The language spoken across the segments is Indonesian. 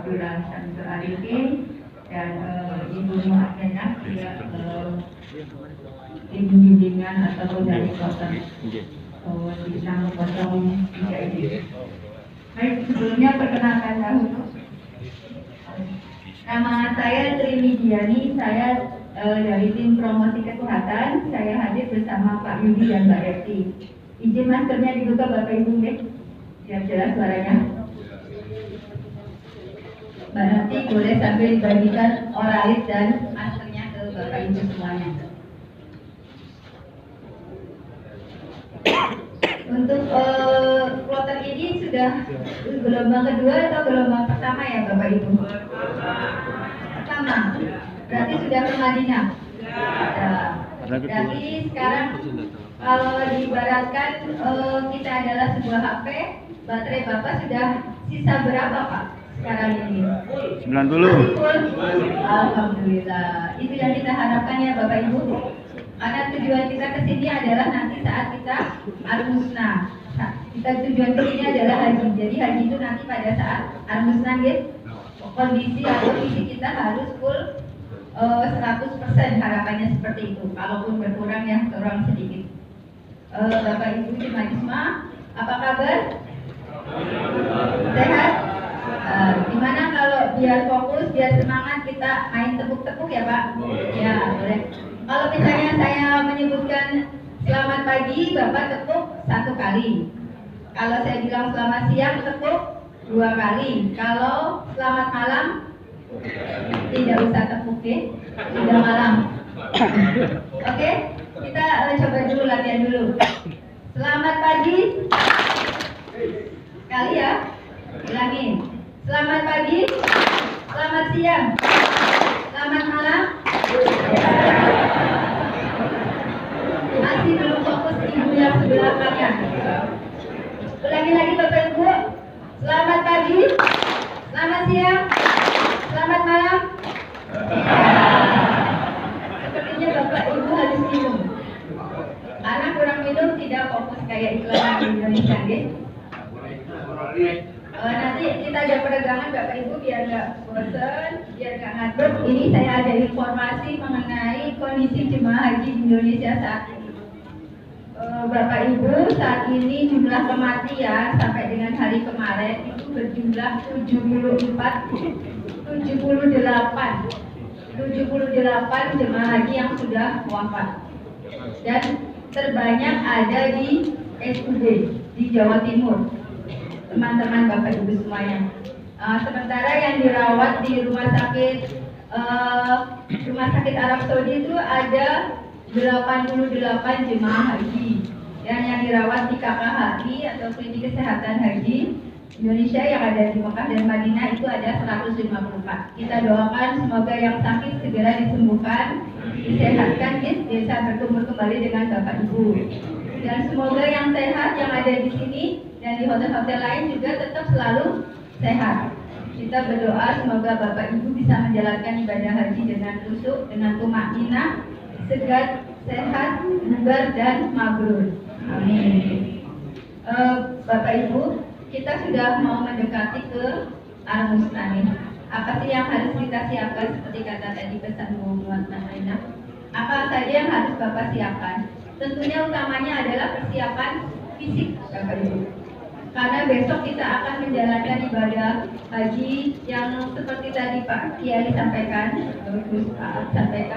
Abdullah Syamsul Arifin dan Ibu Muhammadah dia Ibu bimbingan atau dari kota di 603 ini. Baik, sebelumnya perkenalkan dahulu. Nama saya Trimidiani, saya dari tim promosi kesehatan. Saya hadir bersama Pak Yudi dan Mbak Repti. Izin maskernya dibuka Bapak Ibu, biar jelas suaranya. Mbak Repti boleh sambil dibagikan oralis dan maskernya ke Bapak Ibu semuanya. Untuk kloter ini sudah gelombang kedua atau gelombang pertama ya Bapak Ibu? Pertama. Berarti sudah ke Madinah. Berarti sekarang kalau diibaratkan kita adalah sebuah HP, baterai Bapak sudah sisa berapa Pak sekarang ini? 90. Alhamdulillah. Itu yang kita harapkan ya Bapak Ibu. Karena tujuan kita ke sini adalah nanti saat kita al-musnah. Tujuan ke sini adalah haji. Jadi haji itu nanti pada saat al-musnah kondisi atau visi kita harus full 100%, harapannya seperti itu. Kalaupun berkurang ya kurang sedikit. Bapak Ibu Jemaah, apa kabar? Sehat? Gimana kalau biar fokus, biar semangat kita main tepuk-tepuk ya Pak? Ya boleh. Kalau misalnya saya menyebutkan selamat pagi, Bapak tepuk 1 kali. Kalau saya bilang selamat siang, tepuk 2 kali. Kalau selamat malam, tidak usah tepuk ya, sudah malam. Oke, kita coba dulu latihan dulu. Selamat pagi, kali ya, bilangin. Selamat pagi, selamat siang, selamat malam. Masih belum fokus ibu yang sebelah kanan. Ulangi lagi Bapak Ibu. Selamat pagi, selamat siang, selamat malam. Sepertinya Bapak Ibu harus minum. Karena kurang minum tidak fokus kayak iklan di Indonesia, gitu. Nanti kita ada peregangan Bapak Ibu biar nggak bosan, biar nggak ngantuk. Ini saya ada informasi mengenai kondisi jemaah haji di Indonesia saat ini. Bapak Ibu, saat ini jumlah kematian sampai dengan hari kemarin itu berjumlah 78 jemaah haji yang sudah wafat. Dan terbanyak ada di SUD di Jawa Timur. Teman-teman Bapak Ibu semuanya. Sementara yang dirawat di rumah sakit Arab Saudi itu ada 88 jemaah haji, dan yang dirawat di KKHI atau Klinik Kesehatan Haji Indonesia yang ada di Mekah dan Madinah itu ada 154. Kita doakan semoga yang sakit segera disembuhkan, disehatkan, bisa berkumpul kembali dengan Bapak Ibu. Dan semoga yang sehat yang ada di sini dan di hotel-hotel lain juga tetap selalu sehat. Kita berdoa semoga Bapak Ibu bisa menjalankan ibadah haji dengan khusyuk, dengan tumakninah, segar, sehat, bugar dan mabrur. Amin. Bapak Ibu, kita sudah mau mendekati ke al-musnah. Apa sih yang harus kita siapkan seperti kata tadi pesan Bu Muhammad? Apa saja yang harus Bapak siapkan? Tentunya utamanya adalah persiapan fisik Bapak Ibu. Karena besok kita akan menjalankan ibadah haji yang seperti tadi Pak Kiai sampaikan,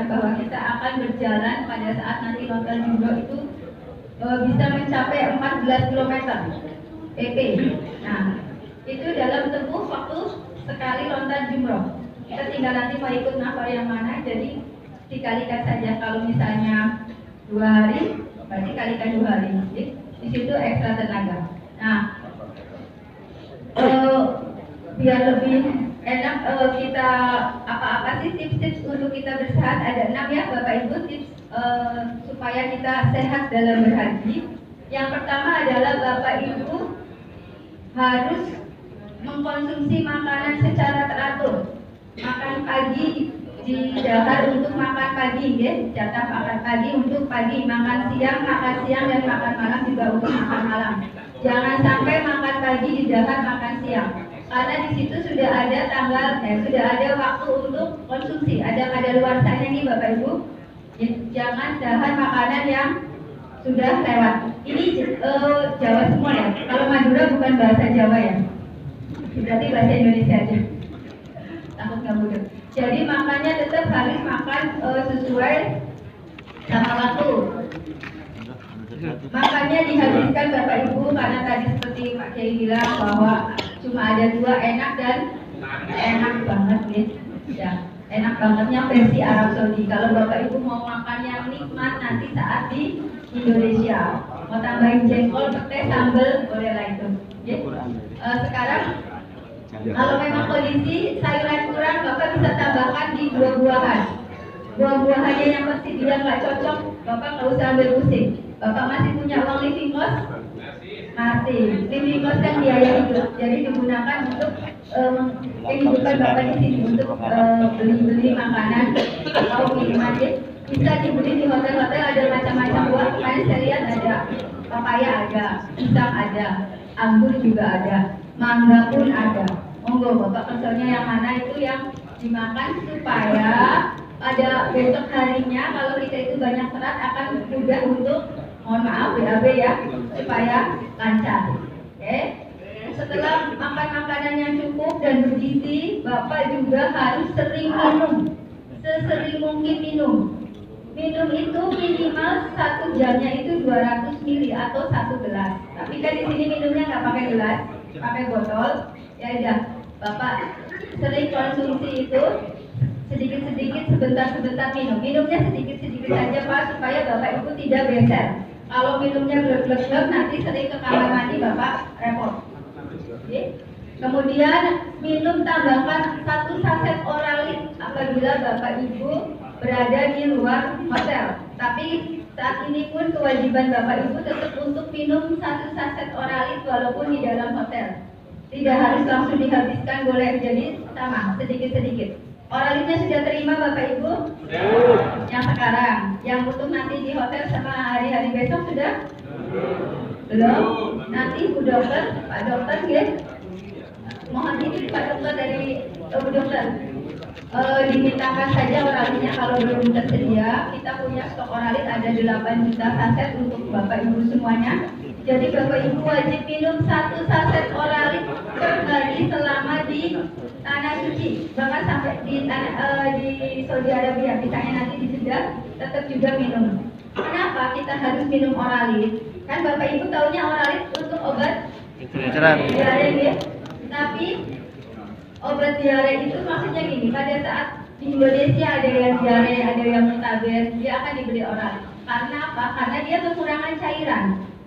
bahwa kita akan berjalan pada saat nanti lontar jumroh itu bisa mencapai 14 km PP. Nah, itu dalam tempuh waktu sekali lontar jumroh. Kita tinggal nanti mau ikut nafar yang mana, jadi dikalikan saja. Kalau misalnya 2 hari, berarti kalikan 2 hari. Jadi, di situ ekstra tenaga. Nah, biar lebih enak kita apa sih tips-tips untuk kita bersehat, ada 6 ya Bapak Ibu tips supaya kita sehat dalam berhaji. Yang pertama adalah Bapak Ibu harus mengkonsumsi makanan secara teratur. Makan pagi didahar untuk makan pagi, ya, jatah makan pagi untuk pagi, makan siang dan makan malam juga untuk makan malam. Jangan sampai makan pagi didahar makan siang. karena di situ sudah ada sudah ada waktu untuk konsumsi, ada kadaluarsanya nih Bapak Ibu. Jangan dahan makanan yang sudah lewat. Ini Jawa semua ya. Kalau Madura bukan bahasa Jawa ya. Berarti bahasa Indonesia aja. Takut nggak mudah. Jadi makannya tetap harus makan sesuai sama waktu. Makanya dihabiskan Bapak Ibu karena tadi seperti Pak Kiai bilang bahwa cuma ada 2 enak dan enak banget nih. Ya, enak bangetnya versi Arab Saudi. Kalau Bapak Ibu mau makan yang nikmat nanti saat di Indonesia, mau tambahin jengkol, petai, sambal, boleh lah itu. Ya. Sekarang kalau memang kondisi sayuran kurang, Bapak bisa tambahkan di buah-buahan. Buah-buahannya yang masih dia nggak cocok, Bapak nggak usah ambil pusing. Bapak masih punya uang living cost? Masih. Living cost kan biaya hidup, jadi digunakan untuk kehidupan Bapak di sini untuk beli-beli makanan atau minuman. Bisa dibeli di hotel-hotel, ada macam-macam buah. Kemarin saya lihat ada papaya, ada pisang, ada anggur juga ada, mangga pun ada. Monggo Bapak pesannya yang mana itu yang dimakan supaya pada besok harinya kalau kita itu banyak serat akan mudah untuk, mohon maaf BAB ya, supaya lancar. Oke. Setelah makan makanan yang cukup dan bergizi, Bapak juga harus sering minum, sesering mungkin minum. Minum itu minimal 1 jamnya itu 200 ml atau 1 gelas. Tapi kan di sini minumnya nggak pakai gelas, pakai botol. Ya udah, Bapak sering konsumsi itu sedikit-sedikit, sebentar-sebentar minum. Minumnya sedikit-sedikit saja Pak, supaya Bapak Ibu tidak beser. Kalau minumnya glek-glek nanti sering ke kamar mandi Bapak repot. Oke. Kemudian minum tambahkan 1 saset oralit apabila Bapak Ibu berada di luar hotel. Tapi saat ini pun kewajiban Bapak Ibu tetap untuk minum 1 saset oralit walaupun di dalam hotel. Tidak harus langsung dihabiskan, boleh jadi sama, sedikit-sedikit. Oralitnya sudah terima Bapak Ibu? Yang sekarang, yang untuk nanti di hotel sama hari-hari besok sudah? Belum? Nanti Bu Dokter, Pak Dokter ya? Mohon ini Pak Dokter dari Bu Dokter. Dimintakan saja oralitnya kalau belum tersedia. Kita punya stok oralit ada 8 juta saset untuk Bapak Ibu semuanya. Jadi Bapak Ibu wajib minum 1 saset oralit per hari selama di tanah suci. Bahkan sampai di Saudi Arabia, misalnya nanti di Jeddah, tetap juga minum. Kenapa kita harus minum oralit? Kan Bapak Ibu taunya oralit untuk obat diare ya. Tapi obat diare itu maksudnya gini, pada saat di Indonesia ada yang diare, ada yang muntaber, dia akan dibeli oralit. Karena apa? Karena dia kekurangan cairan.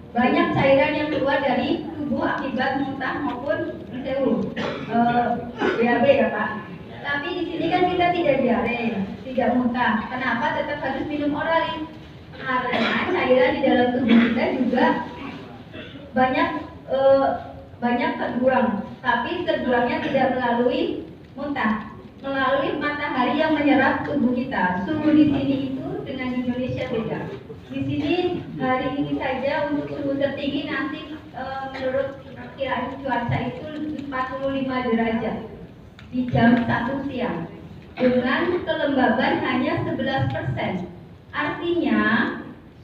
Banyak cairan yang keluar dari tubuh akibat muntah maupun BAB ya Pak. Tapi di sini kan kita tidak diare, tidak muntah. Kenapa tetap harus minum oralit? Karena cairan di dalam tubuh kita juga banyak terbuang, tapi terbuangnya tidak melalui muntah, melalui matahari yang menyerap tubuh kita. Suhu di sini itu dengan Indonesia beda. Di sini hari ini saja untuk suhu tertinggi nanti menurut perkiraan cuaca itu 45 derajat di jam 1 siang dengan kelembaban hanya 11%. Artinya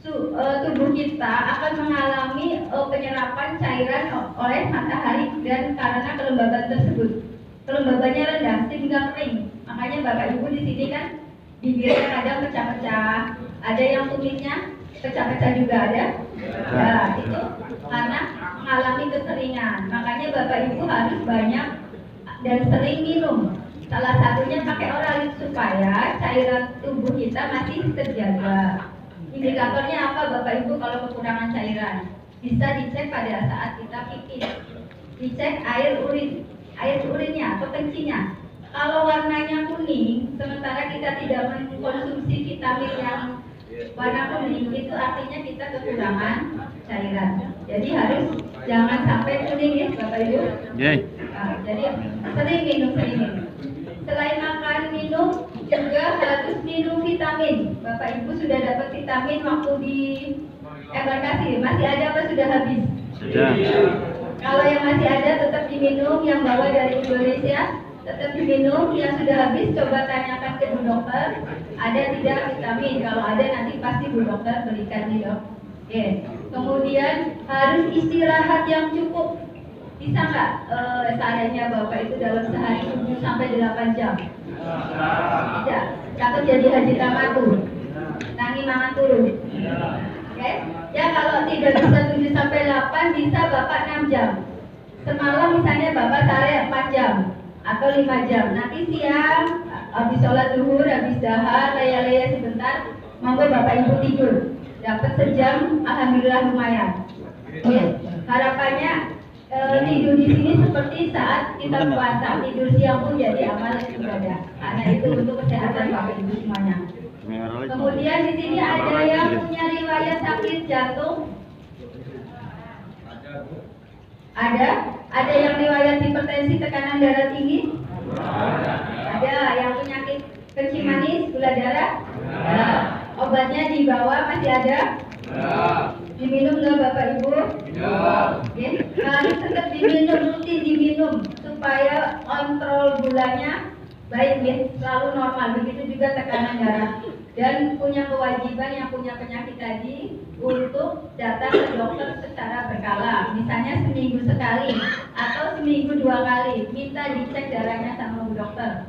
tubuh kita akan mengalami penyerapan cairan oleh matahari dan karena kelembaban tersebut. Kelembabannya rendah sehingga kering. Makanya Bapak Ibu di sini kan bibirnya kadang pecah-pecah, ada yang kumisnya pecah-pecah juga ada. Ya, itu karena mengalami kekeringan. Makanya Bapak Ibu harus banyak dan sering minum. Salah satunya pakai oralit supaya cairan tubuh kita masih terjaga. Indikatornya apa Bapak Ibu kalau kekurangan cairan? Bisa dicek pada saat kita pipis. Dicek air urinnya atau kencingnya. Kalau warnanya kuning, sementara kita tidak mengkonsumsi vitamin yang warna kuning, itu artinya kita kekurangan cairan. Jadi harus jangan sampai kuning ya Bapak Ibu. Nah, jadi sering minum. Selain makan minum juga harus minum vitamin. Bapak Ibu sudah dapat vitamin waktu di embarkasi, masih ada apa sudah habis? Sudah. Kalau yang masih ada tetap diminum, yang bawa dari Indonesia tetap diminum. Yang sudah habis coba tanyakan ke Bu Dokter, ada tidak vitamin. Kalau ada nanti pasti Bu Dokter berikan nih dok. Oke. Kemudian harus istirahat yang cukup. Bisa nggak seandainya Bapak itu dalam sehari 7 sampai 8 jam? Tidak. Takut jadi haji tamatur. Tangi mangan turun. Oke. Ya kalau tidak bisa 7 sampai 8 bisa Bapak 6 jam. Semalam misalnya Bapak tarik 4 jam atau 5 jam. Nanti siang habis sholat zuhur, habis dahar, leya-leya sebentar, monggo Bapak Ibu tidur. Dapat sejam, alhamdulillah lumayan. Ya. Harapannya tidur di sini seperti saat kita puasa, tidur siang pun jadi amal ibadah. Karena itu untuk kesehatan Bapak Ibu semuanya. Kemudian di sini ada yang punya riwayat sakit jantung. Ada yang riwayat hipertensi, tekanan darah tinggi. Ada yang penyakit kencing manis, gula darah. Obatnya di bawah masih ada. Diminum nggak Bapak Ibu? Ya. Harus tetap diminum, rutin diminum supaya kontrol gulanya baik ya, selalu normal. Begitu juga tekanan darah. Dan punya kewajiban yang punya penyakit tadi untuk datang ke dokter secara berkala. Misalnya seminggu sekali atau seminggu 2 kali. Minta dicek darahnya sama Bu Dokter.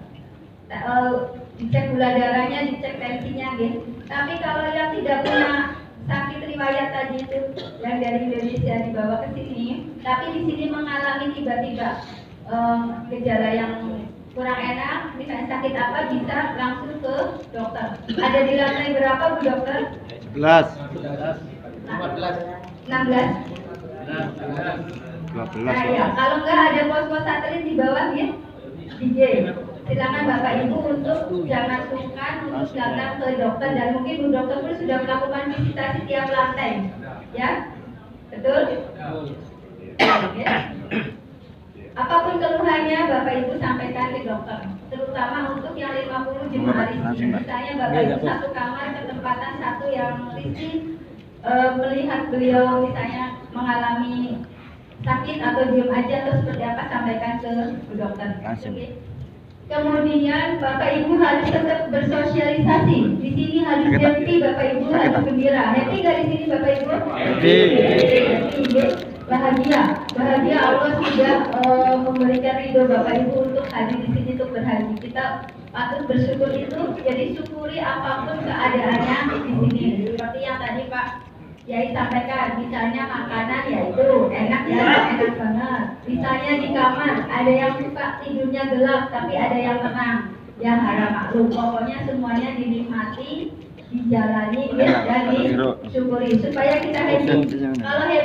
Dicek gula darahnya, dicek tensinya gitu. Tapi kalau yang tidak punya sakit riwayat tadi itu yang dari Indonesia dibawa ke sini, tapi di sini mengalami tiba-tiba gejala yang kurang enak, misalnya sakit apa, bisa langsung ke dokter. Ada di lantai berapa Bu Dokter? 11. 16. Nah ya, kalau nggak ada pos-pos satelit di bawah ya, DJ. Silakan Bapak Ibu untuk jangan sungkan untuk datang ke dokter, dan mungkin Bu Dokter pun sudah melakukan visitasi tiap lantai, ya, betul? Ya. Apapun keluhannya Bapak Ibu sampaikan ke dokter, terutama untuk yang 50 jemaah risih. Misalnya Bapak Ibu satu kamar ketempatan satu yang risih, melihat beliau misalnya mengalami sakit atau diam aja atau seperti apa, sampaikan ke Bu Dokter. Okay. Kemudian Bapak Ibu harus tetap bersosialisasi. Di sini harus happy Bapak Ibu, harus gembira. Happy nggak di sini Bapak Ibu? Happy. Bahagia. Bahagia Allah sudah memberikan ridho Bapak Ibu untuk hadir di sini untuk berhaji. Kita patut bersyukur itu. Jadi syukuri apapun keadaannya di sini. Seperti yang tadi Pak Yai sampaikan, misalnya makanan ya itu enak ya, enak banget. Misalnya di kamar ada yang suka tidurnya gelap tapi ada yang tenang, ya harap maklum. Pokoknya semuanya dinikmati, dijalani dan disyukuri supaya kita happy. Kalau happy